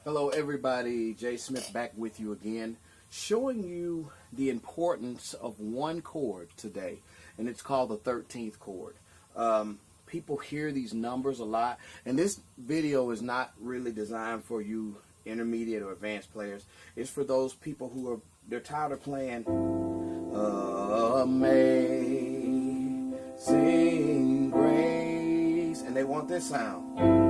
Hello everybody, JSMUS back with you again, showing you the importance of one chord today, and it's called the 13th chord. People hear these numbers a lot, and this video is not really designed for you intermediate or advanced players. It's for those people who they're tired of playing Amazing Grace, and they want this sound.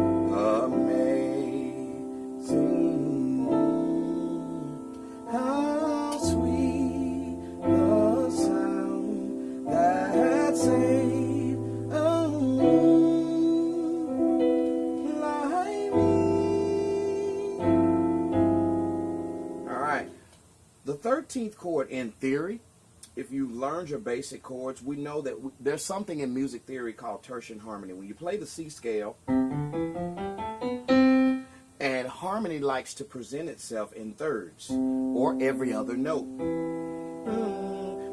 How sweet the sound that saved a like me. Alright, the 13th chord in theory, if you learned your basic chords, we know that there's something in music theory called Tertian Harmony. When you play the C scale, and harmony likes to present itself in thirds or every other note.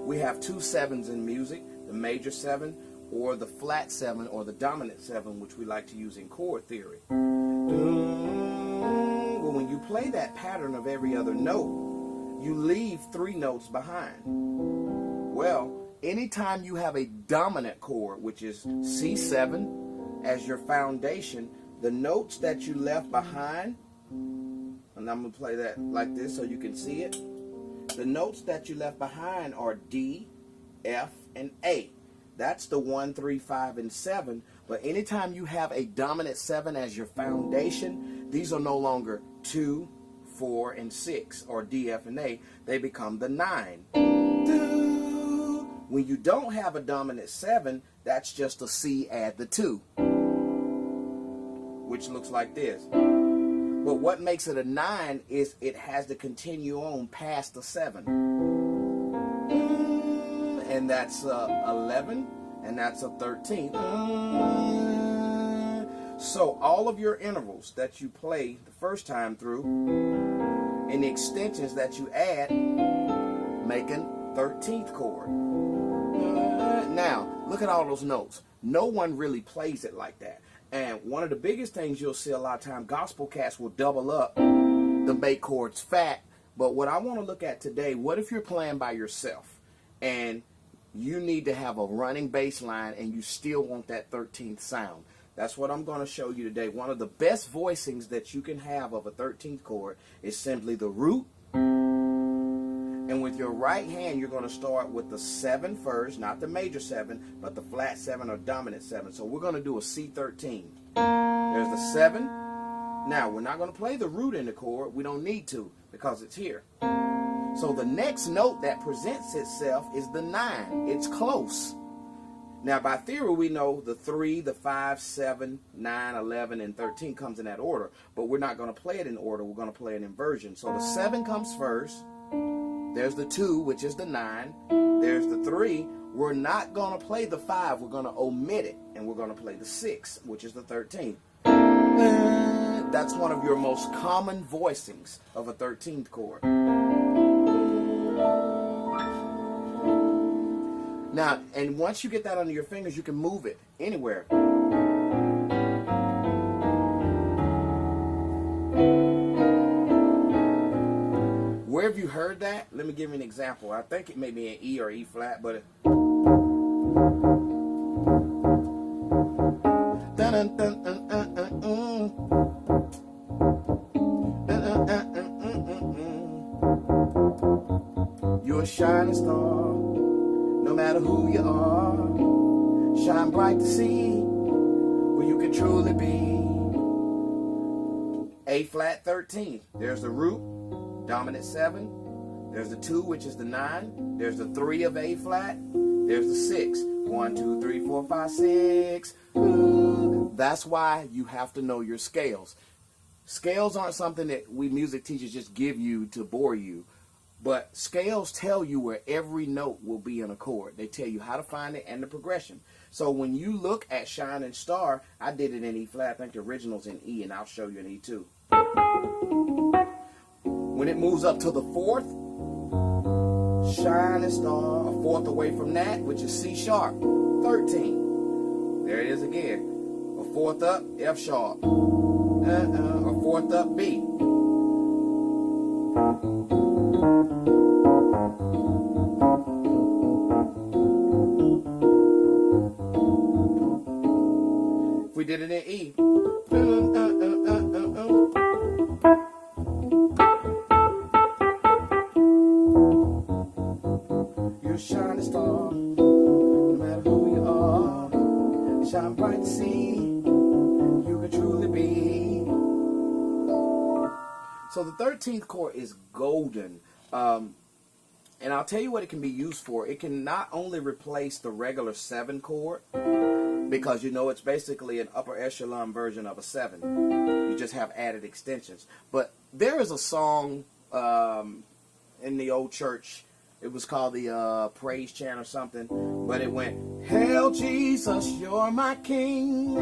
We have two sevens in music, the major seven or the flat seven or the dominant seven, which we like to use in chord theory. Well, when you play that pattern of every other note, you leave three notes behind. Well, anytime you have a dominant chord, which is C7 as your foundation, the notes that you left behind, and I'm going to play that like this so you can see it. The notes that you left behind are D, F, and A. That's the 1, 3, 5, and 7. But anytime you have a dominant 7 as your foundation, these are no longer 2, 4, and 6, or D, F, and A. They become the 9. When you don't have a dominant 7, that's just a C add the 2. Which looks like this. But what makes it a 9 is it has to continue on past the 7. And that's 11, and that's a 13. So all of your intervals that you play the first time through, and the extensions that you add, make an 13th chord. Now, look at all those notes. No one really plays it like that. And one of the biggest things you'll see a lot of time, gospel cats will double up the make chords fat. But what I want to look at today, what if you're playing by yourself and you need to have a running bass line and you still want that 13th sound? That's what I'm going to show you today. One of the best voicings that you can have of a 13th chord is simply the root. And with your right hand, you're going to start with the 7 first, not the major 7, but the flat 7 or dominant 7. So we're going to do a C13. There's the 7. Now, we're not going to play the root in the chord. We don't need to because it's here. So the next note that presents itself is the 9. It's close. Now, by theory, we know the 3, the 5, 7, 9, 11, and 13 comes in that order. But we're not going to play it in order. We're going to play it in inversion. So the 7 comes first. There's the 2, which is the 9. There's the 3. We're not going to play the 5. We're going to omit it. And we're going to play the 6, which is the 13. That's one of your most common voicings of a 13th chord. Now, and once you get that under your fingers, you can move it anywhere. Where have you heard that? Let me give you an example. I think it may be an E or E flat, but you're a shining star, no matter who you are. Shine bright to see who you can truly be. A flat 13. There's the root. Dominant 7, there's the 2, which is the 9, there's the 3 of A flat, there's the 6, 1, 2, 3, 4, 5, 6. That's why you have to know your scales. Scales aren't something that we music teachers just give you to bore you, but scales tell you where every note will be in a chord. They tell you how to find it and the progression. So when you look at Shining Star, I did it in E flat. I think the original's in E, and I'll show you in E too. When it moves up to the 4th, shining star, a 4th away from that, which is C sharp, 13. There it is again. A 4th up, F sharp. A 4th up, B. If we did it in E. You're a shining star, no matter who you are. Shine bright to see you can truly be. So the 13th chord is golden. And I'll tell you what it can be used for. It can not only replace the regular 7 chord, because you know it's basically an upper echelon version of a 7. You just have added extensions. But there is a song in the old church. It was called the Praise Chant or something. But it went, Hail Jesus, you're my King.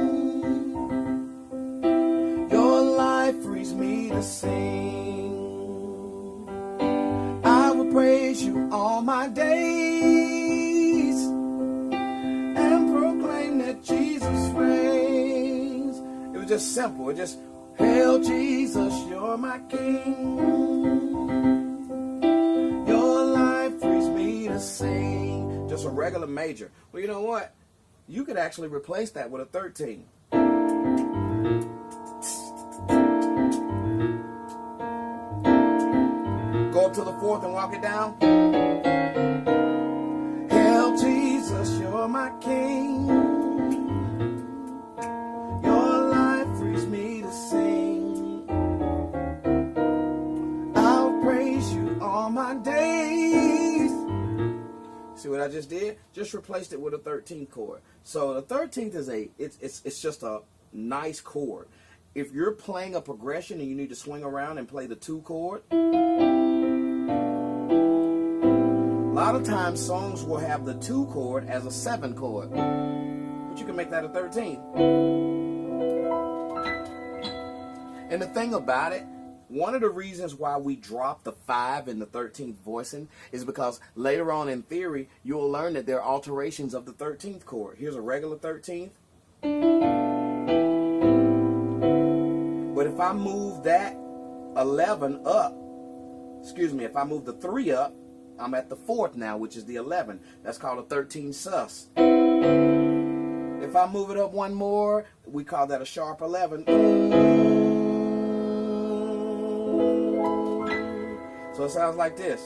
Your life frees me to sing. I will praise you all my days and proclaim that Jesus reigns. It was just simple. It just, Hail Jesus, you're my King. Your life frees me to sing. Just a regular major. Well, you know what? You could actually replace that with a 13. Go up to the 4th and walk it down. Hail Jesus, you're my King. Your life frees me to sing. I'll praise you all my days. See what I just did? Just replaced it with a 13th chord. So the 13th is it's just a nice chord. If you're playing a progression and you need to swing around and play the 2 chord, a lot of times songs will have the 2 chord as a 7 chord, but you can make that a 13. And the thing about it, one of the reasons why we drop the 5 in the 13th voicing is because later on in theory, you will learn that there are alterations of the 13th chord. Here's a regular 13th. But if I move that 11 up, if I move the 3 up, I'm at the 4th now, which is the 11. That's called a 13 sus. If I move it up one more, we call that a sharp 11. So it sounds like this.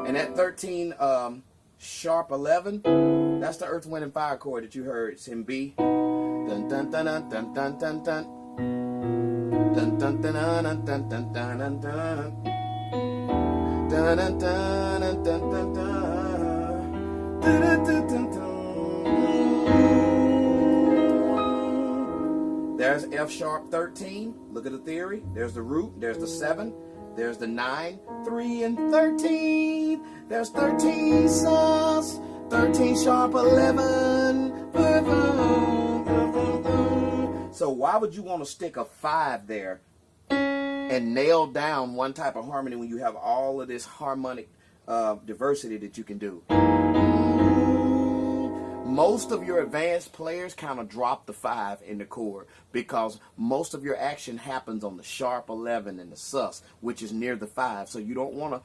And that 13 sharp 11, that's the Earth, Wind, and Fire chord that you heard. It's in B. Dun dun dun dun dun dun dun dun. Dun dun dun dun dun dun dun dun dun. Dun dun dun dun dun dun dun. Dun dun dun dun. There's F sharp 13. Look at the theory. There's the root. There's the 7. There's the 9, 3, and 13. There's 13 sus. 13 sharp 11. So why would you want to stick a 5 there and nail down one type of harmony when you have all of this harmonic diversity that you can do? Most of your advanced players kind of drop the 5 in the chord because most of your action happens on the sharp 11 and the sus, which is near the 5. So you don't want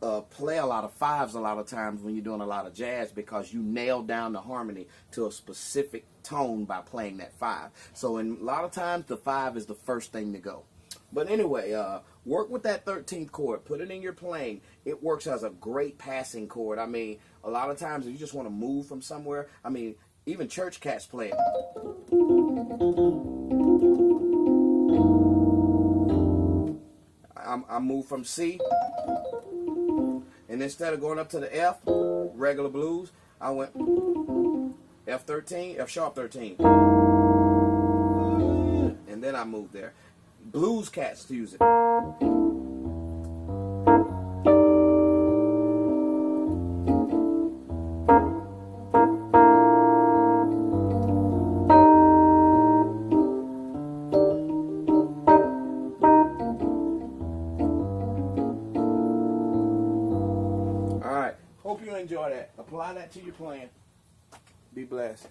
to play a lot of 5s a lot of times when you're doing a lot of jazz, because you nail down the harmony to a specific tone by playing that 5. So in a lot of times the 5 is the first thing to go. But anyway, work with that 13th chord. Put it in your playing. It works as a great passing chord. I mean, a lot of times if you just want to move from somewhere, I mean, even church cats play it. I move from C, and instead of going up to the F, regular blues, I went F13, F sharp 13. And then I moved there. Blues cats use it. Alright, hope you enjoy that. Apply that to your playing. Be blessed.